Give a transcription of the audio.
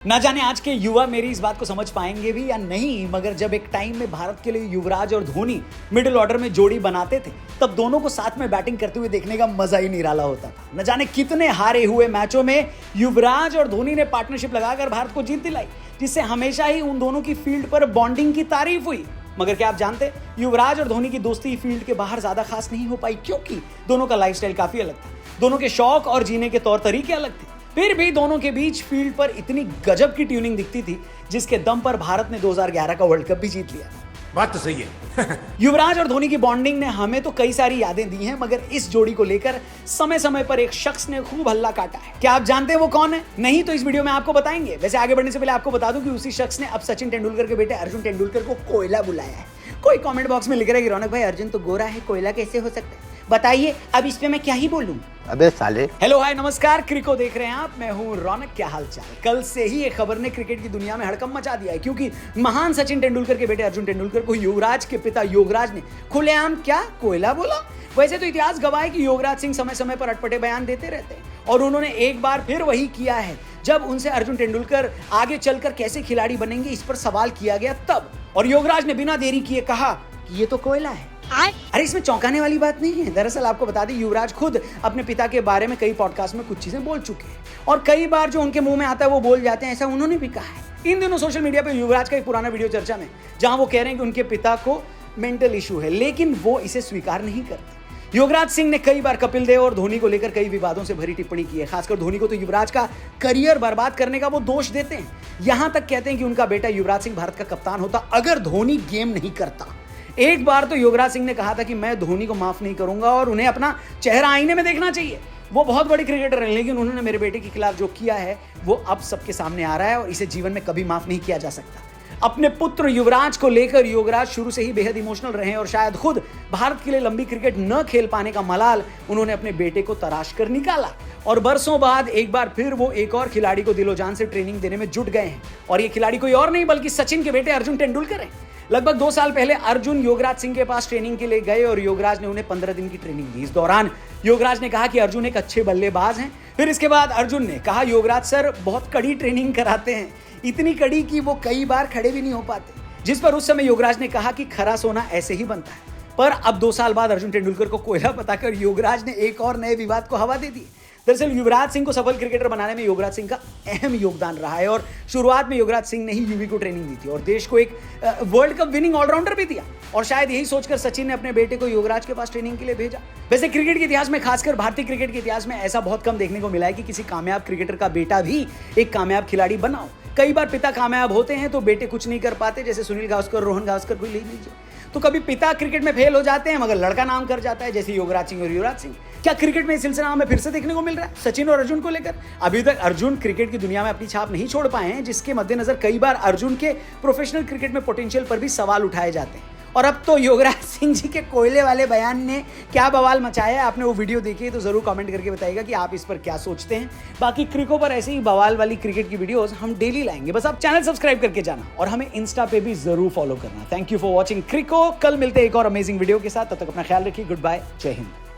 ना जाने आज के युवा मेरी इस बात को समझ पाएंगे भी या नहीं, मगर जब एक टाइम में भारत के लिए युवराज और धोनी मिडिल ऑर्डर में जोड़ी बनाते थे, तब दोनों को साथ में बैटिंग करते हुए देखने का मजा ही निराला होता था। न जाने कितने हारे हुए मैचों में युवराज और धोनी ने पार्टनरशिप लगाकर भारत को जीत दिलाई, जिससे हमेशा ही उन दोनों की फील्ड पर बॉन्डिंग की तारीफ हुई। मगर क्या आप जानते, युवराज और धोनी की दोस्ती फील्ड के बाहर ज्यादा खास नहीं हो पाई, क्योंकि दोनों का लाइफस्टाइल काफी अलग था, दोनों के शौक और जीने के तौर तरीके अलग थे। फिर भी दोनों के बीच फील्ड पर इतनी गजब की ट्यूनिंग दिखती थी, जिसके दम पर भारत ने 2011 का वर्ल्ड कप भी जीत लिया। बात तो सही है। युवराज और धोनी की बॉन्डिंग ने हमें तो कई सारी यादें दी हैं, मगर इस जोड़ी को लेकर समय समय पर एक शख्स ने खूब हल्ला काटा है। क्या आप जानते हैं वो कौन है? नहीं तो इस वीडियो में आपको बताएंगे। वैसे आगे बढ़ने से पहले आपको बता दूं कि उसी शख्स ने अब सचिन तेंदुलकर के बेटे अर्जुन तेंदुलकर को कोयला बुलाया है। कोई कमेंट बॉक्स में लिख रहा है कि रौनक भाई, अर्जुन तो गोरा है, कोयला कैसे हो सकता है? बताइए, अब इस पे मैं क्या ही बोलूं। अबे साले। हेलो हाय नमस्कार, क्रिको देख रहे हैं आप, मैं हूं रौनक। क्या हाल चाल? कल से ही एक खबर ने क्रिकेट की दुनिया में हड़कंप मचा दिया है, क्योंकि महान सचिन तेंदुलकर के बेटे अर्जुन तेंदुलकर को युवराज के पिता योगराज ने खुलेआम क्या कोयला बोला। वैसे तो इतिहास गवाह है कि योगराज सिंह समय समय पर अटपटे बयान देते रहते हैं, और उन्होंने एक बार फिर वही किया है जब उनसे अर्जुन तेंदुलकर आगे चलकर कैसे खिलाड़ी बनेंगे इस पर सवाल किया गया तब। और योगराज ने बिना देरी किए कहा कि ये तो कोयला है। अरे इसमें चौंकाने वाली बात नहीं है। दरअसल आपको बता दें, युवराज खुद अपने पिता के बारे में कई पॉडकास्ट में कुछ चीजें बोल चुके हैं, और कई बार जो उनके मुंह में आता है वो बोल जाते हैं, ऐसा उन्होंने भी कहा है। इन दिनों सोशल मीडिया पे युवराज का एक पुराना वीडियो चर्चा में, जहां वो कह रहे हैं कि उनके पिता को मेंटल इशू है, लेकिन वो इसे स्वीकार नहीं करते। युवराज सिंह ने कई बार कपिल देव और धोनी को लेकर कई विवादों से भरी टिप्पणी की है। खासकर धोनी को तो युवराज का करियर बर्बाद करने का वो दोष देते हैं। यहां तक कहते हैं कि उनका बेटा युवराज सिंह भारत का कप्तान होता अगर धोनी गेम नहीं करता। एक बार तो युवराज सिंह ने कहा था कि मैं धोनी को माफ नहीं करूंगा और उन्हें अपना चेहरा आईने में देखना चाहिए। वो बहुत बड़े क्रिकेटर हैं, लेकिन उन्होंने मेरे बेटे के खिलाफ जो किया है वो अब सबके सामने आ रहा है, और इसे जीवन में कभी माफ नहीं किया जा सकता। अपने पुत्र युवराज को लेकर युवराज शुरू से ही बेहद इमोशनल रहे, और शायद खुद भारत के लिए लंबी क्रिकेट न खेल पाने का मलाल उन्होंने अपने बेटे को तराश कर निकाला। और बरसों बाद एक बार फिर वो एक और खिलाड़ी को दिलो जान से ट्रेनिंग देने में जुट गए हैं, और ये खिलाड़ी कोई और नहीं बल्कि सचिन के बेटे अर्जुन तेंदुलकर हैं। लगभग 2 साल पहले अर्जुन योगराज सिंह के पास ट्रेनिंग के लिए गए, और योगराज ने उन्हें 15 दिन की ट्रेनिंग दी। इस दौरान योगराज ने कहा कि अर्जुन एक अच्छे बल्लेबाज हैं। फिर इसके बाद अर्जुन ने कहा, योगराज सर बहुत कड़ी ट्रेनिंग कराते हैं, इतनी कड़ी कि वो कई बार खड़े भी नहीं हो पाते। जिस पर उस समय योगराज ने कहा कि खरा सोना ऐसे ही बनता है। पर अब 2 साल बाद अर्जुन तेंदुलकर को कोयला बताकर योगराज ने एक और नए विवाद को हवा दे दी। दरअसल युवराज सिंह को सफल क्रिकेटर बनाने में योगराज सिंह का अहम योगदान रहा है, और शुरुआत में योगराज सिंह ने ही यूवी को ट्रेनिंग दी थी और देश को एक वर्ल्ड कप विनिंग ऑलराउंडर भी दिया। और शायद यही सोचकर सचिन ने अपने बेटे को योगराज के पास ट्रेनिंग के लिए भेजा। वैसे क्रिकेट के इतिहास में, खासकर भारतीय क्रिकेट के इतिहास में, ऐसा बहुत कम देखने को मिला है कि किसी कामयाब क्रिकेटर का बेटा भी एक कामयाब खिलाड़ी बना हो। कई बार पिता कामयाब होते हैं तो बेटे कुछ नहीं कर पाते, जैसे सुनील गावस्कर, रोहन गावस्कर को ले लीजिए। तो कभी पिता क्रिकेट में फेल हो जाते हैं मगर लड़का नाम कर जाता है, जैसे योगराज सिंह और युवराज सिंह। क्या क्रिकेट में इस सिलसिला हमें फिर से देखने को मिल रहा है सचिन और अर्जुन को लेकर? अभी तक अर्जुन क्रिकेट की दुनिया में अपनी छाप नहीं छोड़ पाए हैं, जिसके मद्देनजर कई बार अर्जुन के प्रोफेशनल क्रिकेट में पोटेंशियल पर भी सवाल उठाए जाते हैं। और अब तो योगराज सिंह जी के कोयले वाले बयान ने क्या बवाल मचाया है, आपने वो वीडियो देखी है तो जरूर कमेंट करके बताइएगा कि आप इस पर क्या सोचते हैं। बाकी क्रिको पर ऐसे ही बवाल वाली क्रिकेट की वीडियोस हम डेली लाएंगे, बस आप चैनल सब्सक्राइब करके जाना, और हमें इंस्टा पे भी जरूर फॉलो करना। Thank you for watching crico. कल मिलते हैं एक और अमेजिंग वीडियो के साथ, तब तक अपना ख्याल रखिए। गुड बाय, जय हिंद।